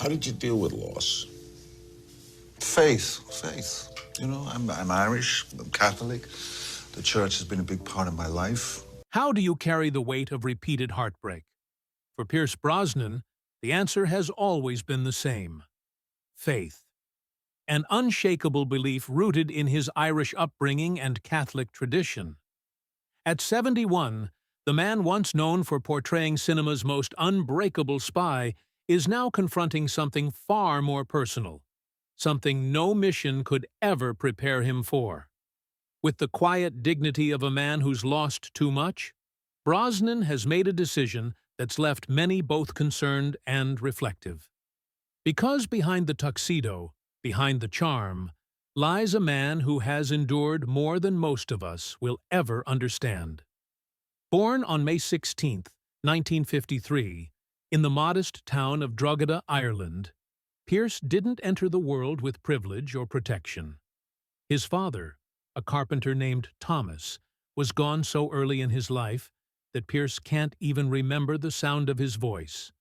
How did you deal with loss? Faith. You know, I'm Irish, I'm Catholic. The church has been a big part of my life. How do you carry the weight of repeated heartbreak? For Pierce Brosnan, the answer has always been the same: faith. An unshakable belief rooted in his Irish upbringing and Catholic tradition. At 71, the man once known for portraying cinema's most unbreakable spy is now confronting something far more personal, something no mission could ever prepare him for. With the quiet dignity of a man who's lost too much, Brosnan has made a decision that's left many both concerned and reflective. Because behind the tuxedo, behind the charm, lies a man who has endured more than most of us will ever understand. Born on May 16, 1953, in the modest town of Drogheda, Ireland, Pierce didn't enter the world with privilege or protection. His father, a carpenter named Thomas, was gone so early in his life that Pierce can't even remember the sound of his voice.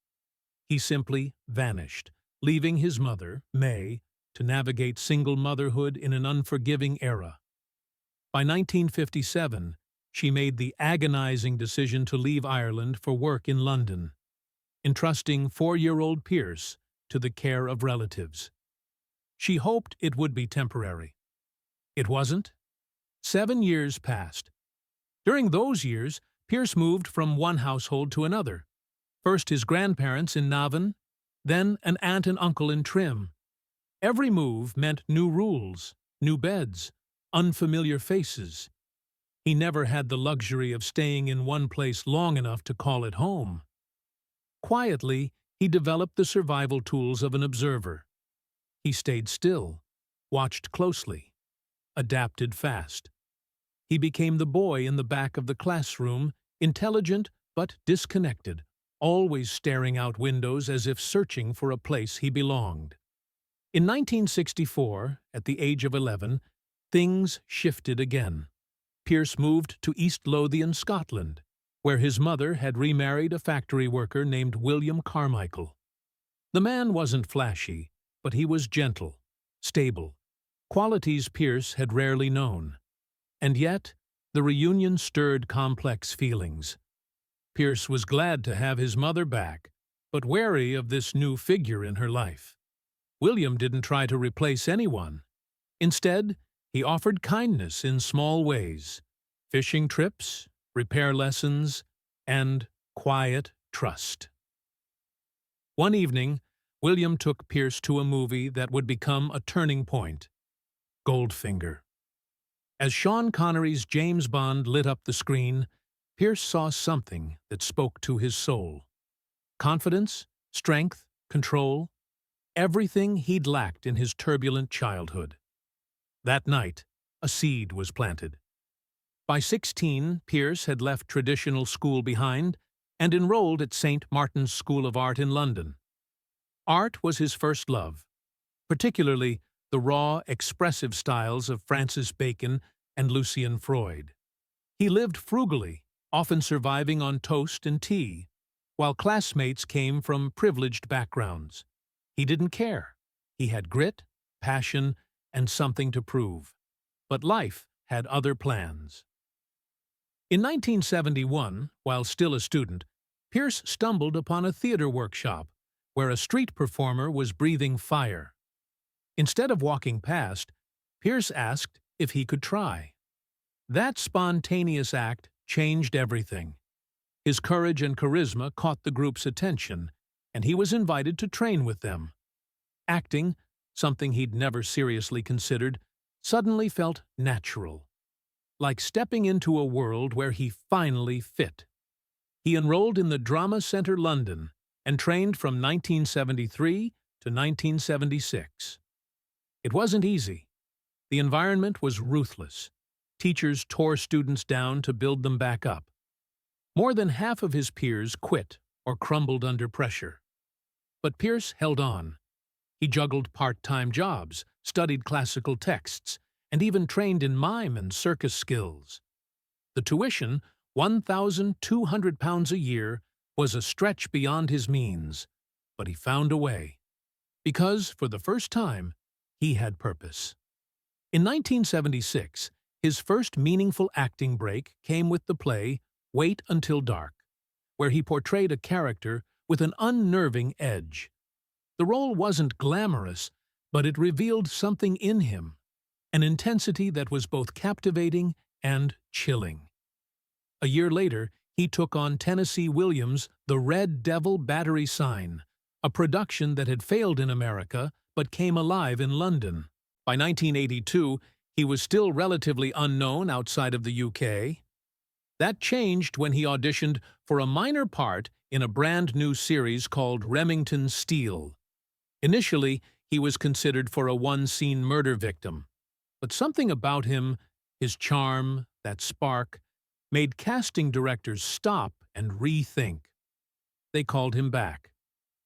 He simply vanished, leaving his mother, May, to navigate single motherhood in an unforgiving era. By 1957, she made the agonizing decision to leave Ireland for work in London, entrusting 4-year-old Pierce to the care of relatives. She hoped it would be temporary. It wasn't. 7 years passed. During those years, Pierce moved from one household to another. First his grandparents in Navan, then an aunt and uncle in Trim. Every move meant new rules, new beds, unfamiliar faces. He never had the luxury of staying in one place long enough to call it home. Quietly, he developed the survival tools of an observer. He stayed still, watched closely, adapted fast. He became the boy in the back of the classroom, intelligent but disconnected, always staring out windows as if searching for a place he belonged. In 1964, at the age of 11, things shifted again. Pierce moved to East Lothian, Scotland, where his mother had remarried a factory worker named William Carmichael. The man wasn't flashy, but he was gentle, stable, qualities Pierce had rarely known. And yet, the reunion stirred complex feelings. Pierce was glad to have his mother back, but wary of this new figure in her life. William didn't try to replace anyone. Instead, he offered kindness in small ways: fishing trips, repair lessons, and quiet trust. One evening, William took Pierce to a movie that would become a turning point: Goldfinger. As Sean Connery's James Bond lit up the screen, Pierce saw something that spoke to his soul. Confidence, strength, control, everything he'd lacked in his turbulent childhood. That night, a seed was planted. By 16, Pierce had left traditional school behind and enrolled at St. Martin's School of Art in London. Art was his first love, particularly the raw, expressive styles of Francis Bacon and Lucian Freud. He lived frugally, often surviving on toast and tea, while classmates came from privileged backgrounds. He didn't care. He had grit, passion, and something to prove. But life had other plans. In 1971, while still a student, Pierce stumbled upon a theater workshop where a street performer was breathing fire. Instead of walking past, Pierce asked if he could try. That spontaneous act changed everything. His courage and charisma caught the group's attention, and he was invited to train with them. Acting, something he'd never seriously considered, suddenly felt natural, like stepping into a world where he finally fit. He enrolled in the Drama Centre London and trained from 1973 to 1976. It wasn't easy. The environment was ruthless. Teachers tore students down to build them back up. More than half of his peers quit or crumbled under pressure. But Pierce held on. He juggled part-time jobs, studied classical texts, and even trained in mime and circus skills. The tuition, £1,200 a year, was a stretch beyond his means, but he found a way. because, for the first time, he had purpose. In 1976, his first meaningful acting break came with the play Wait Until Dark, where he portrayed a character with an unnerving edge. The role wasn't glamorous, but it revealed something in him, an intensity that was both captivating and chilling. A year later, he took on Tennessee Williams' The Red Devil Battery Sign, a production that had failed in America but came alive in London. By 1982, he was still relatively unknown outside of the UK. That changed when he auditioned for a minor part in a brand-new series called Remington Steele. Initially, he was considered for a one-scene murder victim, but something about him, his charm, that spark, made casting directors stop and rethink. They called him back,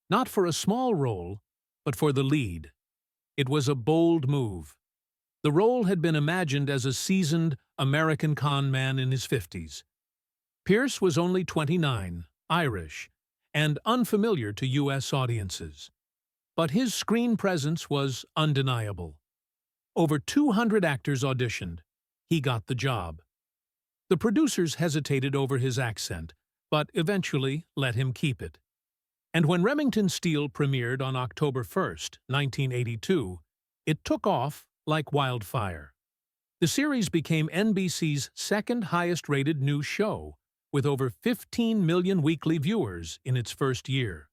not for a small role, but for the lead. It was a bold move. The role had been imagined as a seasoned American con man in his 50s. Pierce was only 29, Irish, and unfamiliar to U.S. audiences. But his screen presence was undeniable. Over 200 actors auditioned. He got the job. The producers hesitated over his accent, but eventually let him keep it. And when Remington Steele premiered on October 1st, 1982, it took off like wildfire. The series became NBC's second highest-rated new show, with over 15 million weekly viewers in its first year.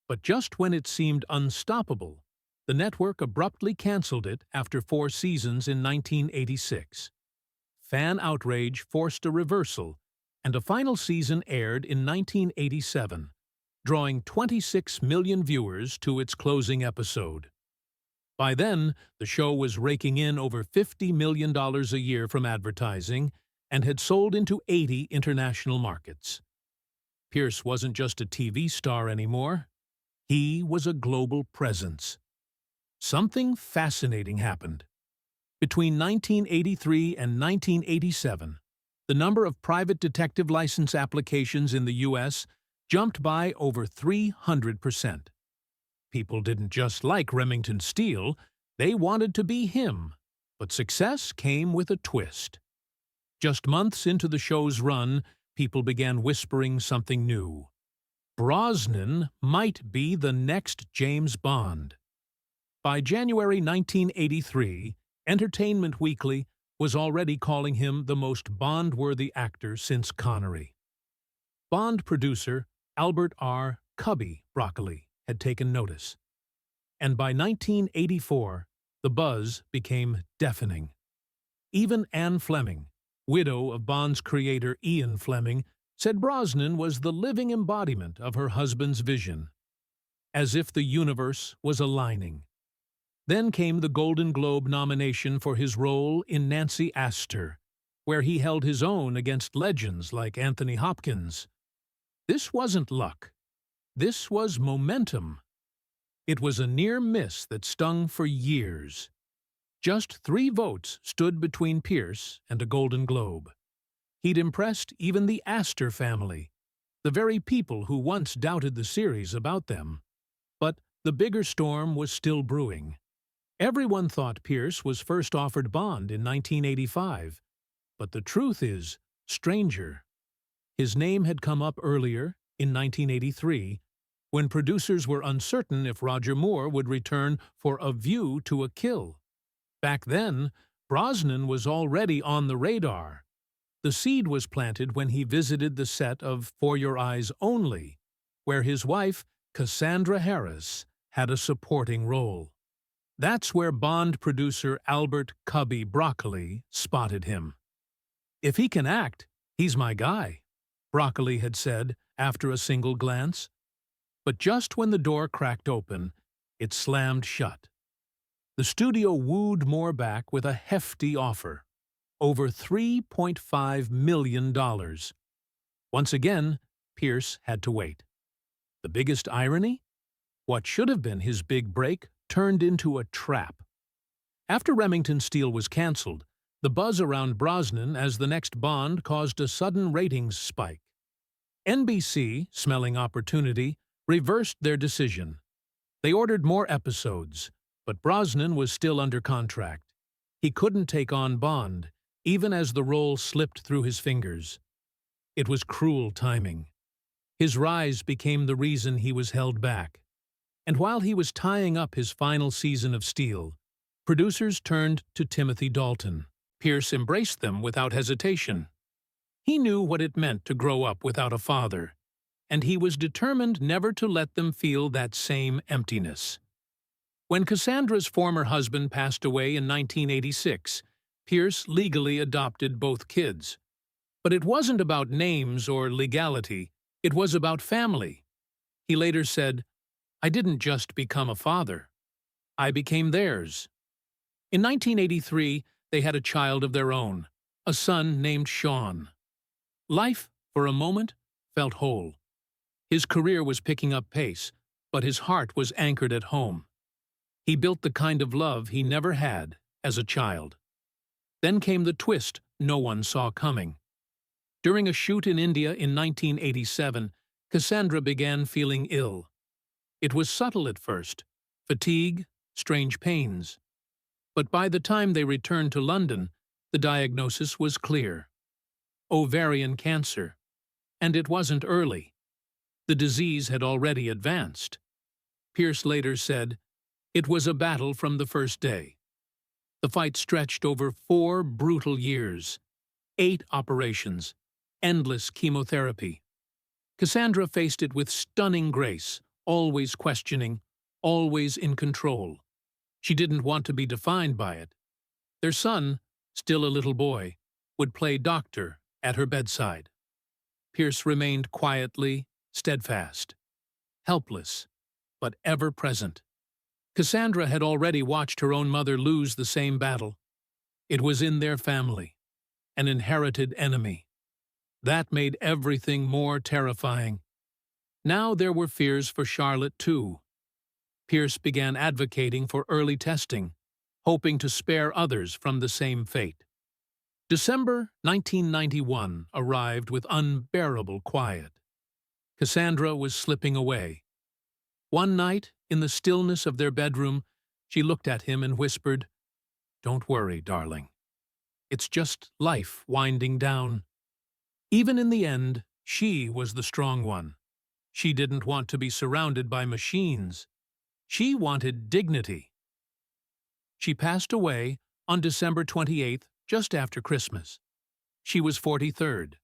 But just when it seemed unstoppable, the network abruptly canceled it after 4 seasons in 1986. Fan outrage forced a reversal, and a final season aired in 1987, drawing 26 million viewers to its closing episode. By then, the show was raking in over $50 million a year from advertising and had sold into 80 international markets. Pierce wasn't just a TV star anymore. He was a global presence. Something fascinating happened. Between 1983 and 1987, the number of private detective license applications in the U.S. jumped by over 300%. People didn't just like Remington Steele, they wanted to be him, but success came with a twist. Just months into the show's run, people began whispering something new. Brosnan might be the next James Bond. By January 1983, Entertainment Weekly was already calling him the most Bond-worthy actor since Connery. Bond producer Albert R. "Cubby" Broccoli had taken notice. And by 1984, the buzz became deafening. Even Anne Fleming, widow of Bond's creator Ian Fleming, said Brosnan was the living embodiment of her husband's vision. As if the universe was aligning. Then came the Golden Globe nomination for his role in Nancy Astor, where he held his own against legends like Anthony Hopkins. This wasn't luck. This was momentum. It was a near miss that stung for years. Just 3 votes stood between Pierce and a Golden Globe. He'd impressed even the Astor family, the very people who once doubted the series about them. But the bigger storm was still brewing. Everyone thought Pierce was first offered Bond in 1985, but the truth is stranger. His name had come up earlier, in 1983, when producers were uncertain if Roger Moore would return for A View to a Kill. Back then, Brosnan was already on the radar. The seed was planted when he visited the set of For Your Eyes Only, where his wife, Cassandra Harris, had a supporting role. That's where Bond producer Albert "Cubby" Broccoli spotted him. "If he can act, he's my guy," Broccoli had said after a single glance. But just when the door cracked open, it slammed shut. The studio wooed Moore back with a hefty offer, over $3.5 million. Once again, Pierce had to wait. The biggest irony? What should have been his big break turned into a trap. After Remington Steele was canceled, the buzz around Brosnan as the next Bond caused a sudden ratings spike. NBC, smelling opportunity, reversed their decision. They ordered more episodes, but Brosnan was still under contract. He couldn't take on Bond, even as the role slipped through his fingers. It was cruel timing. His rise became the reason he was held back. And while he was tying up his final season of Steel, producers turned to Timothy Dalton. Pierce embraced them without hesitation. He knew what it meant to grow up without a father, and he was determined never to let them feel that same emptiness. When Cassandra's former husband passed away in 1986, Pierce legally adopted both kids. But it wasn't about names or legality, it was about family. He later said, "I didn't just become a father. I became theirs." In 1983, they had a child of their own, a son named Sean. Life, for a moment, felt whole. His career was picking up pace, but his heart was anchored at home. He built the kind of love he never had as a child. Then came the twist no one saw coming. During a shoot in India in 1987, Cassandra began feeling ill. It was subtle at first, fatigue, strange pains. But by the time they returned to London, the diagnosis was clear: ovarian cancer. And it wasn't early. The disease had already advanced. Pierce later said, "It was a battle from the first day." The fight stretched over 4 brutal years, 8 operations, endless chemotherapy. Cassandra faced it with stunning grace, always questioning, always in control. She didn't want to be defined by it. Their son, still a little boy, would play doctor at her bedside. Pierce remained quietly steadfast, helpless, but ever present. Cassandra had already watched her own mother lose the same battle. It was in their family, an inherited enemy. That made everything more terrifying. Now there were fears for Charlotte, too. Pierce began advocating for early testing, hoping to spare others from the same fate. December 1991 arrived with unbearable quiet. Cassandra was slipping away. One night, in the stillness of their bedroom, she looked at him and whispered, "Don't worry, darling. It's just life winding down." Even in the end, she was the strong one. She didn't want to be surrounded by machines. She wanted dignity. She passed away on December 28th, just after Christmas. She was 43rd.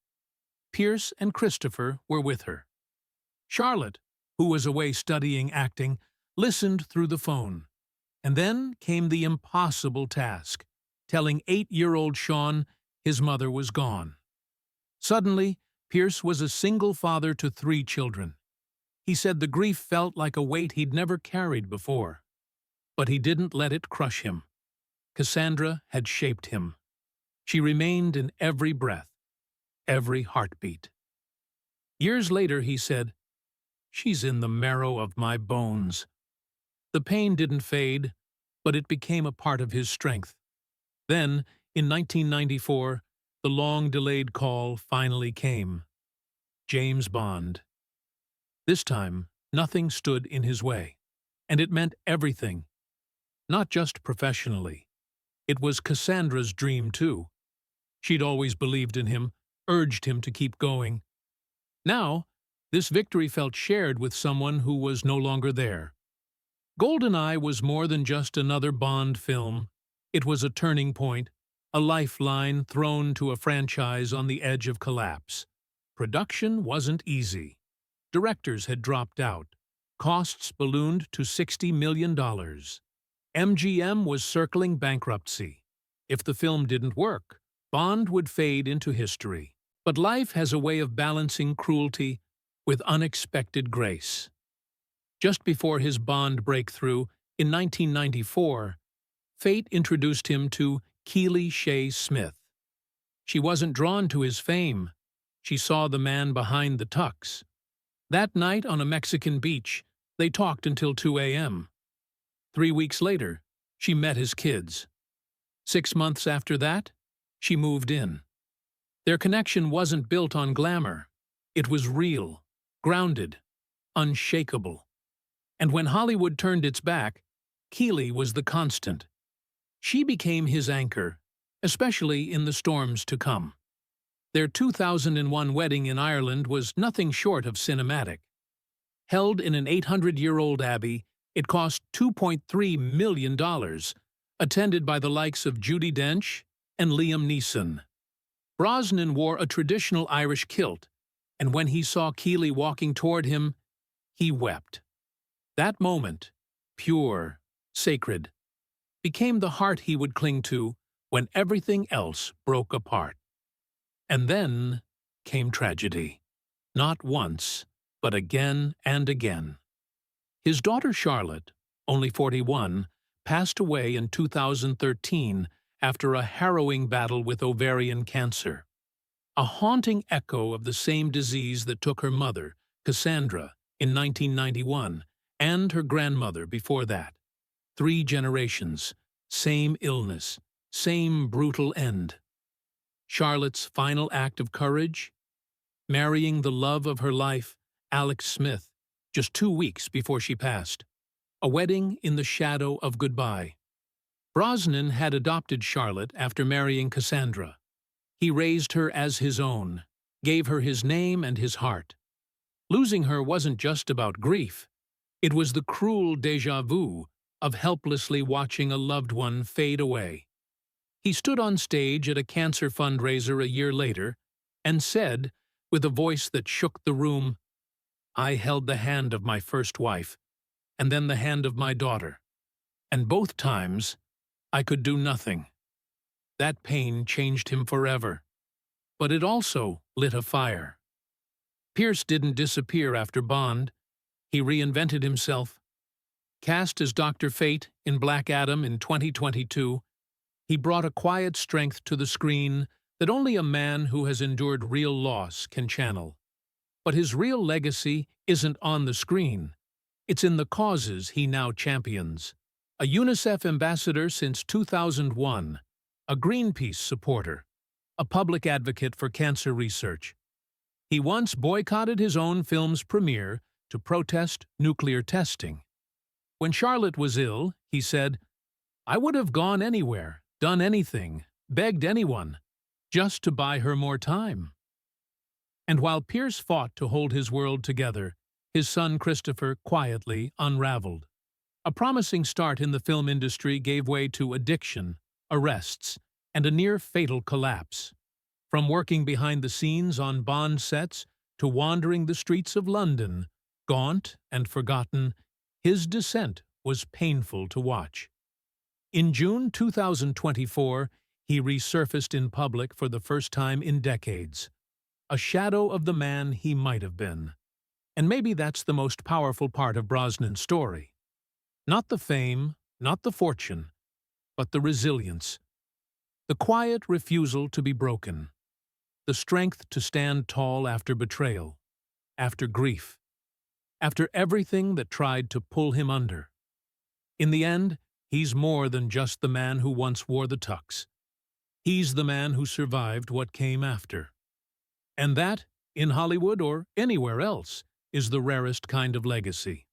Pierce and Christopher were with her. Charlotte, who was away studying acting, listened through the phone. And then came the impossible task, telling 8-year-old Sean his mother was gone. Suddenly, Pierce was a single father to 3 children. He said the grief felt like a weight he'd never carried before. But he didn't let it crush him. Cassandra had shaped him. She remained in every breath, every heartbeat. Years later, he said, "She's in the marrow of my bones." The pain didn't fade, but it became a part of his strength. Then, in 1994, the long-delayed call finally came. James Bond. This time, nothing stood in his way, and it meant everything. Not just professionally. It was Cassandra's dream, too. She'd always believed in him, urged him to keep going. Now, this victory felt shared with someone who was no longer there. GoldenEye was more than just another Bond film. It was a turning point, a lifeline thrown to a franchise on the edge of collapse. Production wasn't easy. Directors had dropped out. Costs ballooned to $60 million. MGM was circling bankruptcy. If the film didn't work, Bond would fade into history. But life has a way of balancing cruelty with unexpected grace. Just before his Bond breakthrough, in 1994, fate introduced him to Keely Shea Smith. She wasn't drawn to his fame. She saw the man behind the tux. That night on a Mexican beach, they talked until 2 a.m. 3 weeks later, she met his kids. 6 months after that, she moved in. Their connection wasn't built on glamour. It was real, grounded, unshakable. And when Hollywood turned its back, Keeley was the constant. She became his anchor, especially in the storms to come. Their 2001 wedding in Ireland was nothing short of cinematic. Held in an 800-year-old abbey, it cost $2.3 million, attended by the likes of Judi Dench and Liam Neeson. Brosnan wore a traditional Irish kilt, and when he saw Keeley walking toward him, he wept. That moment, pure, sacred, became the heart he would cling to when everything else broke apart. And then came tragedy. Not once, but again and again. His daughter Charlotte, only 41, passed away in 2013 after a harrowing battle with ovarian cancer. A haunting echo of the same disease that took her mother, Cassandra, in 1991, and her grandmother before that. 3 generations, same illness, same brutal end. Charlotte's final act of courage? Marrying the love of her life, Alex Smith, just 2 weeks before she passed. A wedding in the shadow of goodbye. Brosnan had adopted Charlotte after marrying Cassandra. He raised her as his own, gave her his name and his heart. Losing her wasn't just about grief. It was the cruel déjà vu of helplessly watching a loved one fade away. He stood on stage at a cancer fundraiser a year later and said, with a voice that shook the room, "I held the hand of my first wife, and then the hand of my daughter, and both times I could do nothing." That pain changed him forever, but it also lit a fire. Pierce didn't disappear after Bond. He reinvented himself. Cast as Dr. Fate in Black Adam in 2022, he brought a quiet strength to the screen that only a man who has endured real loss can channel. But his real legacy isn't on the screen. It's in the causes he now champions. A UNICEF ambassador since 2001, a Greenpeace supporter, a public advocate for cancer research. He once boycotted his own film's premiere to protest nuclear testing. When Charlotte was ill, he said, "I would have gone anywhere, done anything, begged anyone, just to buy her more time." And while Pierce fought to hold his world together, his son Christopher quietly unraveled. A promising start in the film industry gave way to addiction, arrests, and a near-fatal collapse. From working behind the scenes on Bond sets to wandering the streets of London, gaunt and forgotten, his descent was painful to watch. In June 2024, he resurfaced in public for the first time in decades, a shadow of the man he might have been. And maybe that's the most powerful part of Brosnan's story. Not the fame, not the fortune, but the resilience. The quiet refusal to be broken. The strength to stand tall after betrayal, after grief, after everything that tried to pull him under. In the end, he's more than just the man who once wore the tux. He's the man who survived what came after. And that, in Hollywood or anywhere else, is the rarest kind of legacy.